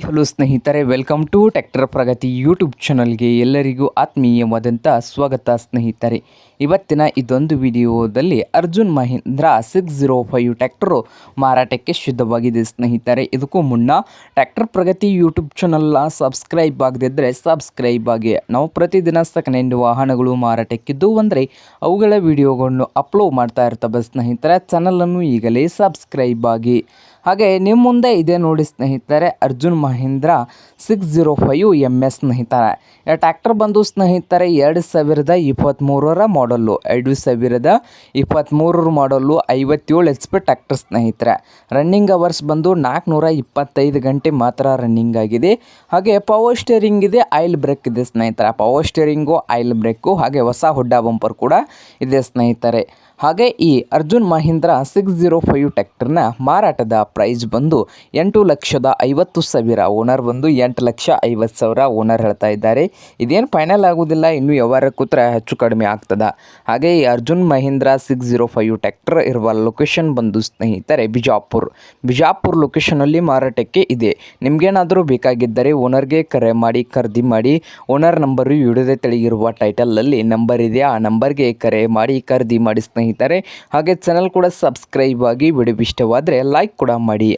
Hello ಸ್ನೇಹಿತರೆ, welcome to tractor Pragati YouTube ಚಾನಲ್ಗೆ ಎಲ್ಲರಿಗೂ ಆತ್ಮೀಯವಾದಂಥ ಸ್ವಾಗತ ಸ್ನೇಹಿತರೆ. ಇವತ್ತಿನ ಇದೊಂದು ವಿಡಿಯೋದಲ್ಲಿ ಅರ್ಜುನ್ ಮಹೀಂದ್ರ 605 ಟ್ರ್ಯಾಕ್ಟರು ಮಾರಾಟಕ್ಕೆ ಸಿದ್ಧವಾಗಿದೆ ಸ್ನೇಹಿತರೆ. ಇದಕ್ಕೂ ಮುನ್ನ ಟ್ರ್ಯಾಕ್ಟರ್ ಪ್ರಗತಿ ಯೂಟ್ಯೂಬ್ ಚಾನಲ್ನ ಸಬ್ಸ್ಕ್ರೈಬ್ ಆಗದಿದ್ದರೆ ಸಬ್ಸ್ಕ್ರೈಬ್ ಆಗಿ. ನಾವು ಪ್ರತಿದಿನ ಸೆಕೆಂಡ್ ಹ್ಯಾಂಡ್ ವಾಹನಗಳು ಮಾರಾಟಕ್ಕಿದ್ದು ಅಂದರೆ ಅವುಗಳ ವಿಡಿಯೋಗಳನ್ನು ಅಪ್ಲೋಡ್ ಮಾಡ್ತಾ ಇರ್ತವೆ ಸ್ನೇಹಿತರೆ. ಚಾನಲನ್ನು ಈಗಲೇ ಸಬ್ಸ್ಕ್ರೈಬ್ ಆಗಿ. ಹಾಗೆ ನಿಮ್ಮ ಮುಂದೆ ಇದೆ ನೋಡಿ ಸ್ನೇಹಿತರೆ, ಅರ್ಜುನ್ ಮಹೀಂದ್ರ 605 MS ಸ್ನೇಹಿತರೆ. ಟ್ರ್ಯಾಕ್ಟರ್ ಬಂದು ಸ್ನೇಹಿತರೆ 2023 ಮಾಡಲ್ಲು, 2023 ಮಾಡಲ್ಲು, 57 HP ಟ್ರ್ಯಾಕ್ಟರ್ ಸ್ನೇಹಿತರೆ. ರನ್ನಿಂಗ್ ಅವರ್ಸ್ ಬಂದು 425 ಗಂಟೆ ಮಾತ್ರ ರನ್ನಿಂಗ್ ಆಗಿದೆ. ಹಾಗೆ ಪವರ್ ಸ್ಟೇರಿಂಗ್ ಇದೆ, ಆಯಿಲ್ ಬ್ರೇಕ್ ಇದೆ ಸ್ನೇಹಿತರೆ. ಪವರ್ ಸ್ಟೇರಿಂಗು, ಆಯಿಲ್ ಬ್ರೇಕು, ಹಾಗೆ ಹೊಸ ಹುಡ್ಡ ಬಂಪರ್ ಕೂಡ ಇದೆ ಸ್ನೇಹಿತರೆ. ಹಾಗೆ ಈ ಅರ್ಜುನ್ ಮಹೀಂದ್ರ 605 ಟ್ರ್ಯಾಕ್ಟರ್ನ ಮಾರಾಟದ ಪ್ರೈಸ್ ಬಂದು 8,50,000. ಓನರ್ ಬಂದು 8,50,000 ಓನರ್ ಹೇಳ್ತಾ ಇದ್ದಾರೆ. ಇದೇನು ಫೈನಲ್ ಆಗೋದಿಲ್ಲ, ಇನ್ನು ವ್ಯವಹಾರ ಕೂತ್ರೆ ಹೆಚ್ಚು ಕಡಿಮೆ ಆಗ್ತದೆ. ಹಾಗೆ ಈ ಅರ್ಜುನ್ ಮಹೀಂದ್ರ 605 ಟ್ರ್ಯಾಕ್ಟರ್ ಇರುವ ಲೊಕೇಶನ್ ಬಂದು ಸ್ನೇಹಿತರೆ ಬಿಜಾಪುರ್ ಲೊಕೇಶನಲ್ಲಿ ಮಾರಾಟಕ್ಕೆ ಇದೆ. ನಿಮಗೇನಾದರೂ ಬೇಕಾಗಿದ್ದರೆ ಓನರ್ಗೆ ಕರೆ ಮಾಡಿ ಖರೀದಿ ಮಾಡಿ. ಓನರ್ ನಂಬರು ವಿಡಿಯೋದ ತೆಳಗಿರುವ ಟೈಟಲಲ್ಲಿ ನಂಬರ್ ಇದೆ, ಆ ನಂಬರ್ಗೆ ಕರೆ ಮಾಡಿ ಖರೀದಿ ಮಾಡಿ ಸ್ನೇಹಿತರೆ. ಹಾಗೆ ಚಾನಲ್ ಕೂಡ ಸಬ್ಸ್ಕ್ರೈಬ್ ಆಗಿ. ವಿಡಿಯೋ ಇಷ್ಟವಾದರೆ ಲೈಕ್ ಕೂಡ ಮಾಡಿ.